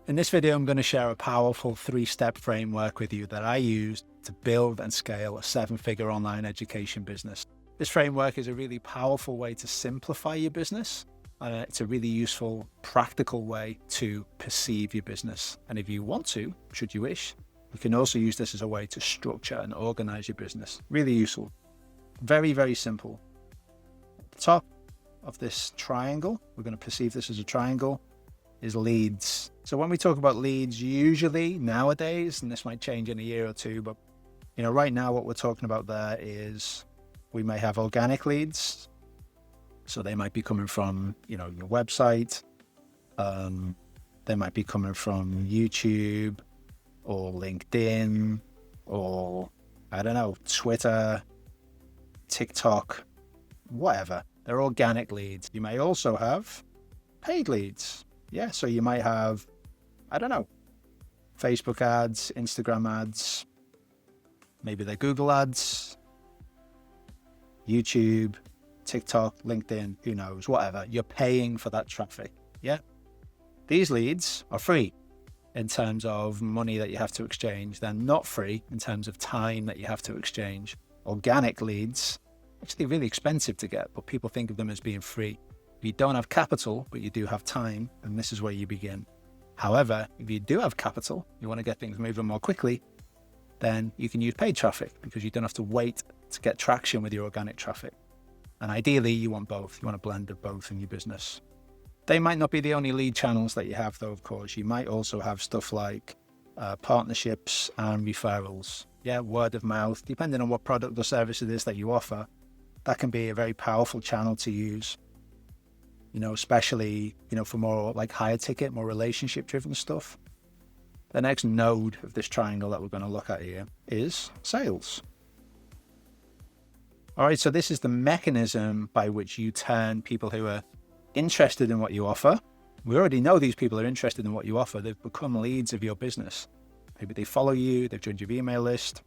In this video, I'm going to share a powerful 3-step framework with you that I use to build and scale a 7-figure online education business. This framework is a really powerful way to simplify your business. It's a really useful, practical way to perceive your business. And if you want to, should you wish, you can also use this as a way to structure and organize your business. Really useful. Very, very simple. At the top of this triangle, we're going to perceive this as a triangle, is leads. So when we talk about leads, usually nowadays, and this might change in a year or two, but right now what we're talking about there is we may have organic leads. So they might be coming from, your website. They might be coming from YouTube or LinkedIn or, Twitter, TikTok, whatever. They're organic leads. You may also have paid leads. Yeah, so you might have, Facebook ads, Instagram ads, maybe they're Google ads, YouTube, TikTok, LinkedIn, who knows, whatever. You're paying for that traffic. Yeah. These leads are free in terms of money that you have to exchange. They're not free in terms of time that you have to exchange. Organic leads, actually really expensive to get, but people think of them as being free. If you don't have capital, but you do have time, then this is where you begin. However, if you do have capital, you want to get things moving more quickly, then you can use paid traffic because you don't have to wait to get traction with your organic traffic. And ideally, you want both. You want a blend of both in your business. They might not be the only lead channels that you have, though, of course. You might also have stuff like partnerships and referrals. Yeah, word of mouth, depending on what product or service it is that you offer. That can be a very powerful channel to use, especially, for more like higher ticket, more relationship driven stuff. The next node of this triangle that we're going to look at here is sales. All right, so this is the mechanism by which you turn people who are interested in what you offer. We already know these people are interested in what you offer. They've become leads of your business. Maybe they follow you, they've joined your email list,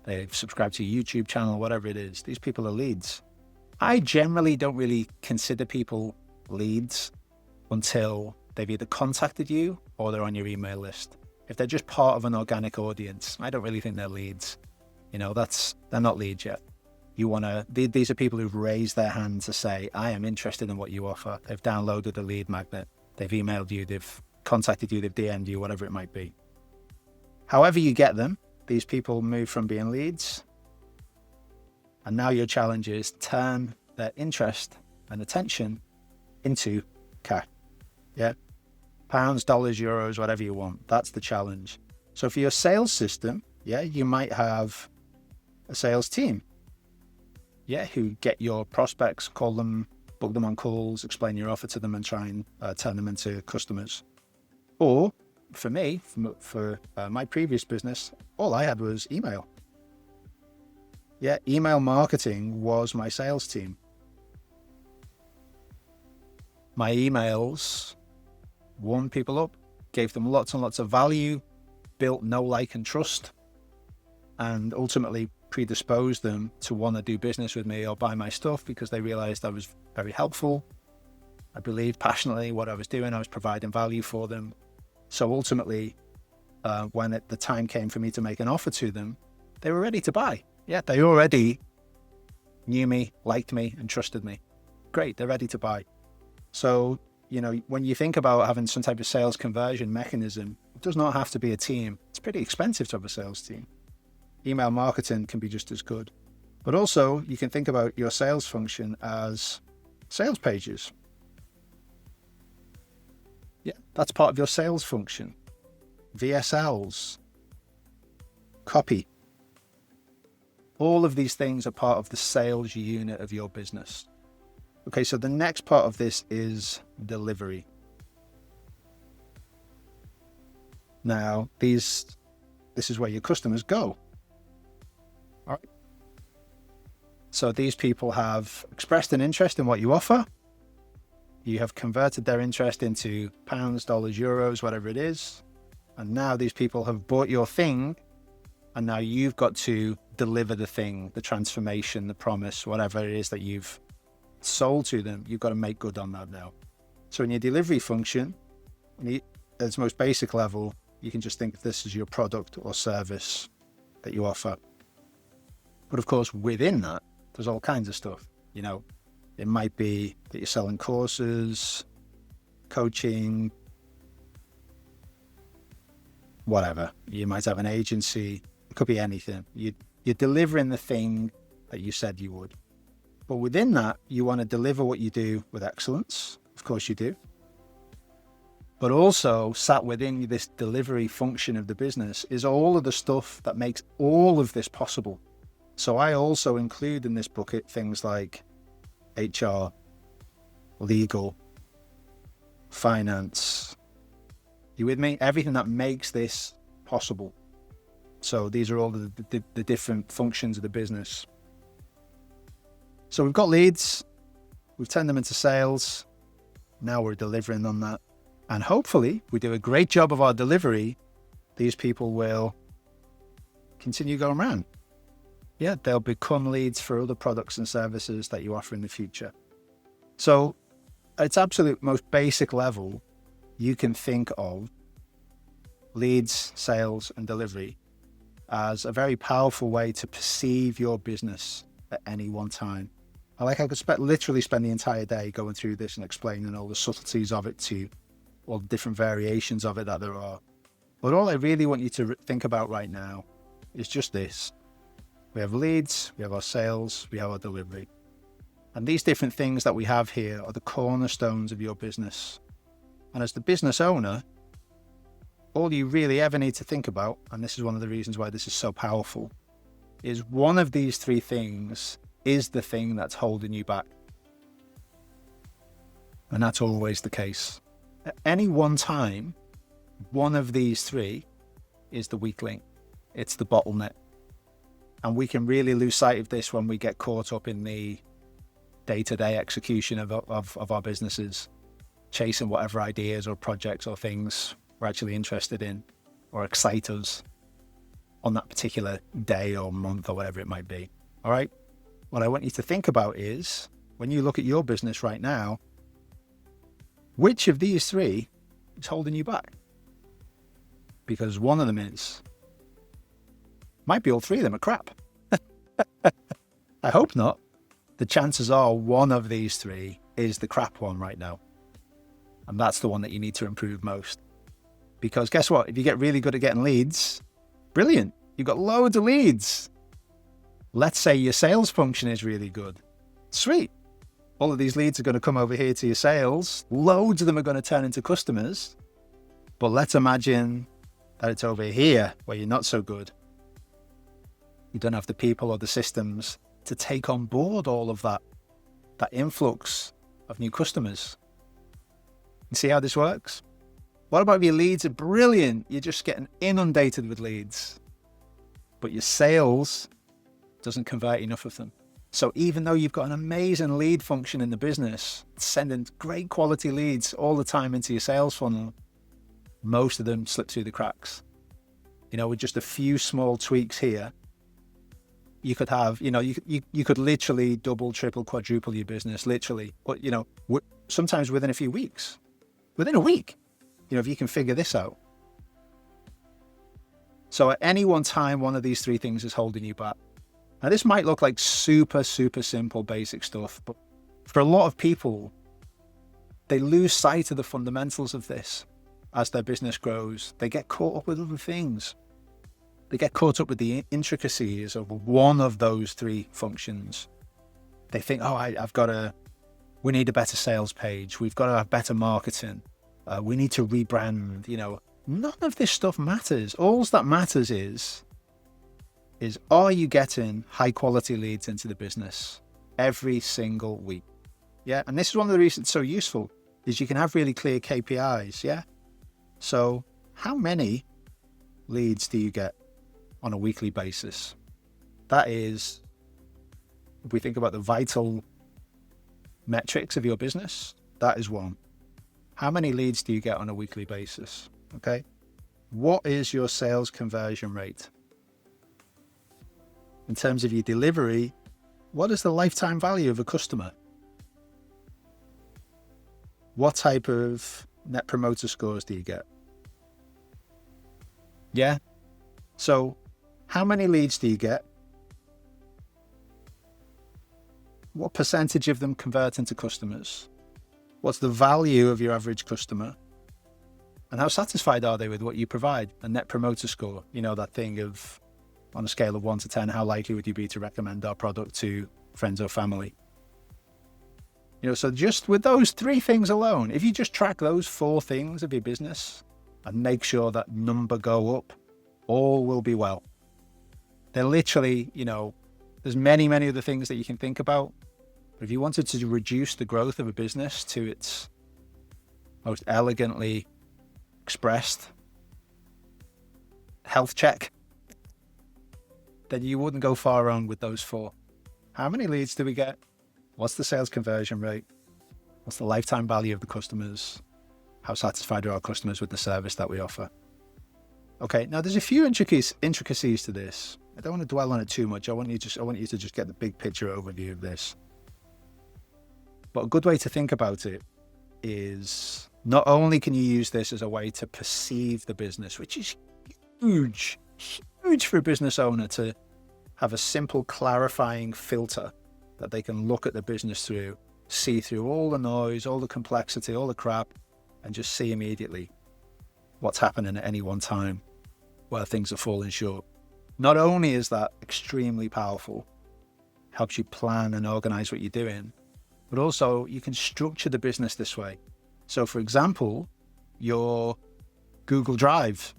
they've subscribed to your YouTube channel, whatever it is. These people are leads. I generally don't really consider people leads until they've either contacted you or they're on your email list. If they're just part of an organic audience, I don't really think they're leads. They're not leads yet. These are people who've raised their hand to say, I am interested in what you offer. They've downloaded a lead magnet. They've emailed you, they've contacted you, they've DM'd you, whatever it might be. However you get them, these people move from being leads. And now your challenge is turn their interest and attention into cash. Yeah. Pounds, dollars, euros, whatever you want. That's the challenge. So for your sales system, you might have a sales team. Who get your prospects, call them, book them on calls, explain your offer to them and try and turn them into customers. Or for me, for my previous business, all I had was email. Email marketing was my sales team. My emails warmed people up, gave them lots and lots of value, built know, like, and trust, and ultimately predisposed them to want to do business with me or buy my stuff because they realized I was very helpful. I believed passionately what I was doing. I was providing value for them. So ultimately, when the time came for me to make an offer to them, they were ready to buy. They already knew me, liked me, and trusted me. Great, they're ready to buy. So, when you think about having some type of sales conversion mechanism, it does not have to be a team. It's pretty expensive to have a sales team. Email marketing can be just as good. But also, you can think about your sales function as sales pages. That's part of your sales function. VSLs, copy. All of these things are part of the sales unit of your business. Okay, so the next part of this is delivery. Now, this is where your customers go. All right. So these people have expressed an interest in what you offer. You have converted their interest into pounds, dollars, euros, whatever it is. And now these people have bought your thing. And now you've got to deliver the thing, the transformation, the promise, whatever it is that you've sold to them. You've got to make good on that now. So in your delivery function, at its most basic level, you can just think of this as your product or service that you offer. But of course, within that, there's all kinds of stuff. It might be that you're selling courses, coaching, whatever. You might have an agency. It could be anything. You're delivering the thing that you said you would. But within that, you want to deliver what you do with excellence. Of course you do. But also sat within this delivery function of the business is all of the stuff that makes all of this possible. So I also include in this bucket things like HR, legal, finance. You with me? Everything that makes this possible. So these are all the different functions of the business. So we've got leads, we've turned them into sales. Now we're delivering on that. And hopefully we do a great job of our delivery. These people will continue going around. Yeah, they'll become leads for other products and services that you offer in the future. So at its absolute most basic level, you can think of leads, sales, and delivery as a very powerful way to perceive your business at any one time. I could literally spend the entire day going through this and explaining all the subtleties of it to you, all the different variations of it that there are. But all I really want you to think about right now is just this. We have leads, we have our sales, we have our delivery. And these different things that we have here are the cornerstones of your business. And as the business owner, all you really ever need to think about, and this is one of the reasons why this is so powerful, is one of these three things is the thing that's holding you back. And that's always the case. At any one time, one of these three is the weak link. It's the bottleneck. And we can really lose sight of this when we get caught up in the day-to-day execution of our businesses, chasing whatever ideas or projects or things we're actually interested in or excite us on that particular day or month or whatever it might be. All right? What I want you to think about is, when you look at your business right now, which of these three is holding you back? Because one of them might be all three of them are crap. I hope not. The chances are one of these three is the crap one right now. And that's the one that you need to improve most. Because guess what? If you get really good at getting leads, brilliant. You've got loads of leads. Let's say your sales function is really good. Sweet. All of these leads are going to come over here to your sales. Loads of them are going to turn into customers. But let's imagine that it's over here where you're not so good. You don't have the people or the systems to take on board all of that influx of new customers. You see how this works? What about if your leads are brilliant? You're just getting inundated with leads, but your sales doesn't convert enough of them. So even though you've got an amazing lead function in the business, sending great quality leads all the time into your sales funnel, most of them slip through the cracks. With just a few small tweaks here, you could have, you could literally double, triple, quadruple your business, literally. But, sometimes within a few weeks, within a week, if you can figure this out. So at any one time, one of these three things is holding you back. Now, this might look like super, super simple, basic stuff, but for a lot of people, they lose sight of the fundamentals of this as their business grows. They get caught up with other things. They get caught up with the intricacies of one of those three functions. They think, we need a better sales page. We've got to have better marketing. We need to rebrand. None of this stuff matters. All that matters is are you getting high quality leads into the business every single week? Yeah. And this is one of the reasons it's so useful is you can have really clear KPIs. Yeah. So how many leads do you get on a weekly basis? That is, if we think about the vital metrics of your business, that is one. How many leads do you get on a weekly basis? Okay. What is your sales conversion rate? In terms of your delivery, what is the lifetime value of a customer? What type of net promoter scores do you get? Yeah. So how many leads do you get? What percentage of them convert into customers? What's the value of your average customer? And how satisfied are they with what you provide? A net promoter score, that thing of, on a scale of 1 to 10, how likely would you be to recommend our product to friends or family? So just with those 3 things alone, if you just track those 4 things of your business and make sure that number go up, all will be well. They're literally, there's many, many other things that you can think about. But if you wanted to reduce the growth of a business to its most elegantly expressed health check, then you wouldn't go far wrong with those 4. How many leads do we get? What's the sales conversion rate? What's the lifetime value of the customers? How satisfied are our customers with the service that we offer? Okay, now there's a few intricacies to this. I don't want to dwell on it too much. I want you to just get the big picture overview of this. But a good way to think about it is, not only can you use this as a way to perceive the business, which is huge for a business owner to have a simple clarifying filter that they can look at the business through, see through all the noise, all the complexity, all the crap, and just see immediately what's happening at any one time where things are falling short. Not only is that extremely powerful, helps you plan and organize what you're doing, but also you can structure the business this way. So for example, your Google Drive,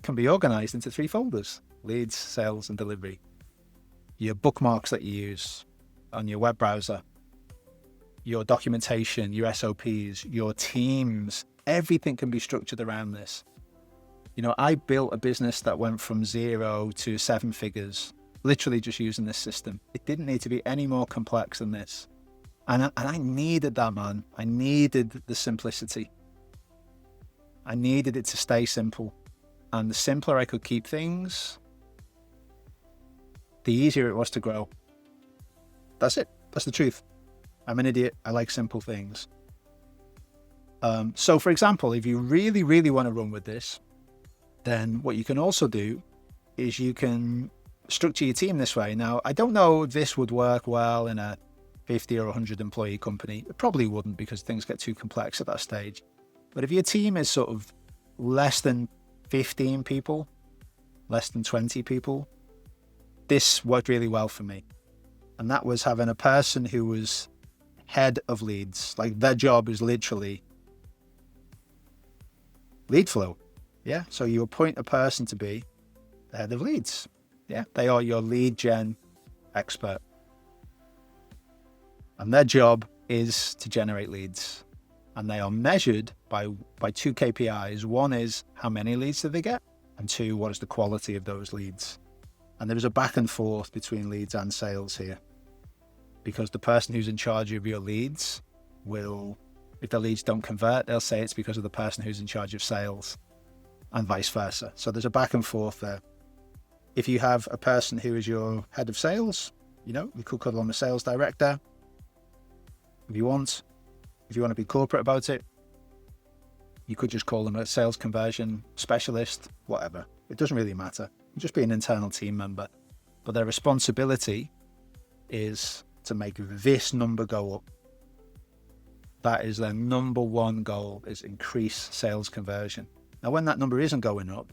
can be organized into 3 folders: leads, sales, and delivery. Your bookmarks that you use on your web browser, your documentation, your SOPs, your teams, everything can be structured around this. I built a business that went from 0 to 7 figures, literally just using this system. It didn't need to be any more complex than this. And I needed that, man. I needed the simplicity. I needed it to stay simple. And the simpler I could keep things, the easier it was to grow. That's it. That's the truth. I'm an idiot. I like simple things. So for example, if you really, really want to run with this, then what you can also do is you can structure your team this way. Now, I don't know if this would work well in a 50 or 100 employee company. It probably wouldn't, because things get too complex at that stage. But if your team is sort of less than 15 people, less than 20 people, this worked really well for me. And that was having a person who was head of leads. Like, their job is literally lead flow. Yeah. So you appoint a person to be the head of leads. Yeah. They are your lead gen expert. And their job is to generate leads. And they are measured by 2 KPIs. One is how many leads do they get? And 2, what is the quality of those leads? And there is a back and forth between leads and sales here. Because the person who's in charge of your leads will, if the leads don't convert, they'll say it's because of the person who's in charge of sales, and vice versa. So there's a back and forth there. If you have a person who is your head of sales, you could call them a sales director if you want. If you want to be corporate about it, you could just call them a sales conversion specialist, whatever. It doesn't really matter. Just be an internal team member. But their responsibility is to make this number go up. That is their number one goal, is increase sales conversion. Now, when that number isn't going up,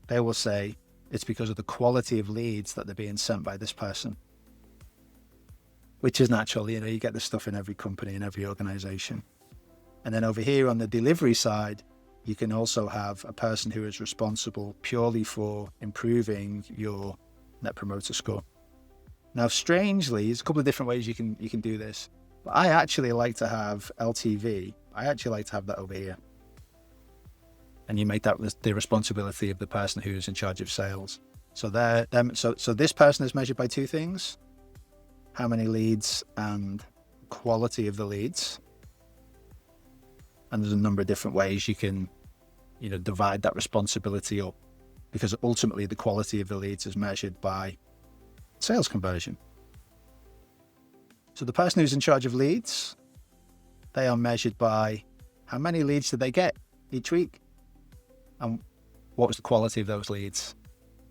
they will say it's because of the quality of leads that they're being sent by this person. Which is natural, you get this stuff in every company, in every organization. And then over here on the delivery side, you can also have a person who is responsible purely for improving your net promoter score. Now, strangely, there's a couple of different ways you can do this. But I actually like to have LTV. I actually like to have that over here. And you make that the responsibility of the person who is in charge of sales. So this person is measured by 2 things: how many leads and quality of the leads. And there's a number of different ways you can, divide that responsibility up, because ultimately the quality of the leads is measured by sales conversion. So the person who's in charge of leads, they are measured by how many leads do they get each week, and What was the quality of those leads?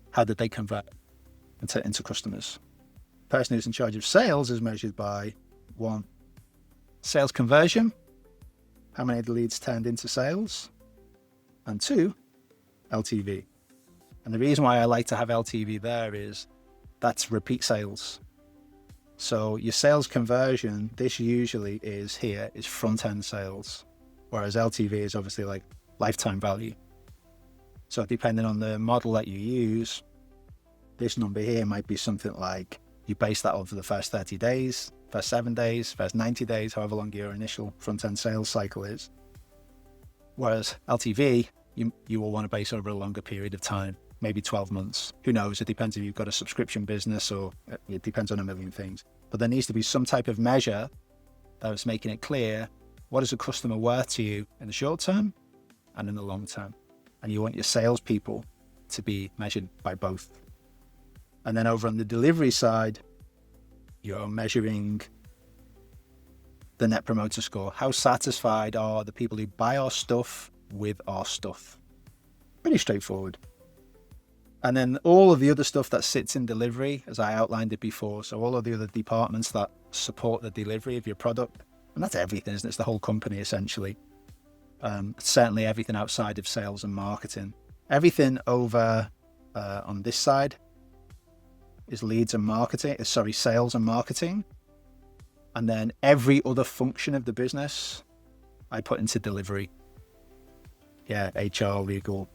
How did they convert into customers? The person who's in charge of sales is measured by 1, sales conversion, how many of the leads turned into sales, and 2, LTV. And the reason why I like to have LTV there is that's repeat sales. So your sales conversion, this usually is front-end sales, whereas LTV is obviously like lifetime value. So depending on the model that you use, this number here might be something like you base that over the first 30 days, first 7 days, first 90 days, however long your initial front-end sales cycle is. Whereas LTV, you will want to base over a longer period of time, maybe 12 months. Who knows? It depends if you've got a subscription business, or it depends on a million things. But there needs to be some type of measure that's making it clear what is a customer worth to you in the short term and in the long term. And you want your salespeople to be measured by both. And then over on the delivery side, you're measuring the Net Promoter Score. How satisfied are the people who buy our stuff with our stuff? Pretty straightforward. And then all of the other stuff that sits in delivery, as I outlined it before, so all of the other departments that support the delivery of your product, and that's everything, isn't it? It's the whole company, essentially. Certainly everything outside of sales and marketing. Everything over on this side is sales and marketing. And then every other function of the business, I put into delivery. Yeah, HR, legal,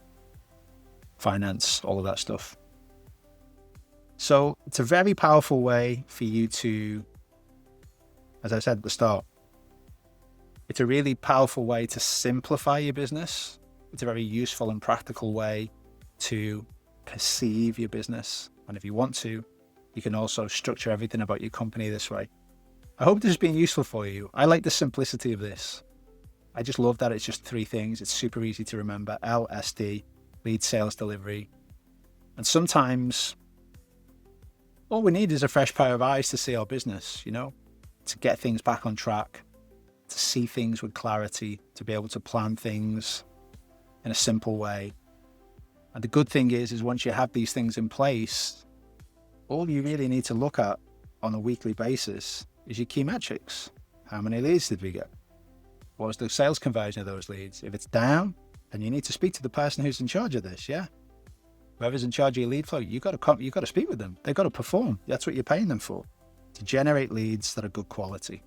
finance, all of that stuff. So it's a very powerful way for you to, as I said at the start, it's a really powerful way to simplify your business. It's a very useful and practical way to perceive your business. And if you want to, you can also structure everything about your company this way. I hope this has been useful for you. I like the simplicity of this. I just love that it's just 3 things. It's super easy to remember. LSD, lead, sales, delivery. And sometimes all we need is a fresh pair of eyes to see our business, to get things back on track, to see things with clarity, to be able to plan things in a simple way. And the good thing is once you have these things in place, all you really need to look at on a weekly basis is your key metrics. How many leads did we get? What was the sales conversion of those leads? If it's down, then you need to speak to the person who's in charge of this, yeah? Whoever's in charge of your lead flow, you've got to speak with them. They've got to perform. That's what you're paying them for, to generate leads that are good quality.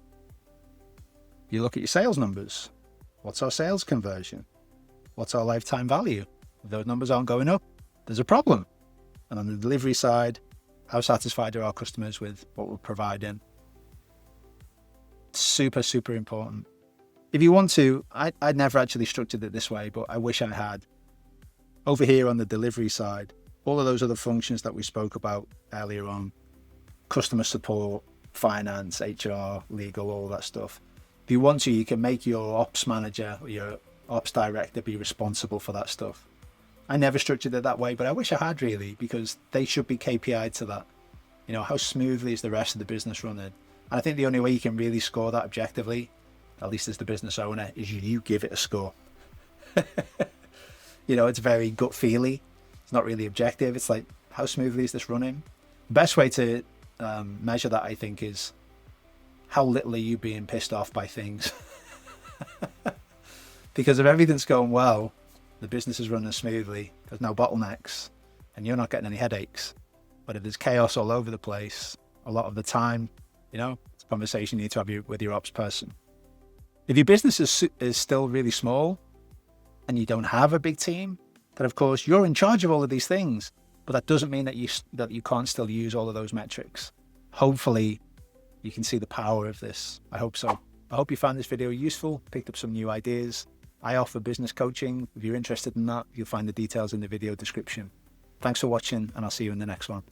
You look at your sales numbers. What's our sales conversion? What's our lifetime value? If those numbers aren't going up, there's a problem. And on the delivery side, how satisfied are our customers with what we're providing? Super, super important. If you want to, I'd never actually structured it this way, but I wish I had. Over here on the delivery side, all of those other functions that we spoke about earlier on, customer support, finance, HR, legal, all that stuff. If you want to, you can make your ops manager or your ops director be responsible for that stuff. I never structured it that way, but I wish I had really, because they should be KPI to that. How smoothly is the rest of the business running? And I think the only way you can really score that objectively, at least as the business owner, is you give it a score. It's very gut feely. It's not really objective. It's like, how smoothly is this running? The best way to measure that, I think, is how little are you being pissed off by things? Because if everything's going well, the business is running smoothly, there's no bottlenecks, and you're not getting any headaches. But if there's chaos all over the place, a lot of the time, it's a conversation you need to have with your ops person. If your business is still really small and you don't have a big team, then of course you're in charge of all of these things, but that doesn't mean that you can't still use all of those metrics. Hopefully you can see the power of this. I hope so. I hope you found this video useful, picked up some new ideas. I offer business coaching. If you're interested in that, you'll find the details in the video description. Thanks for watching, and I'll see you in the next one.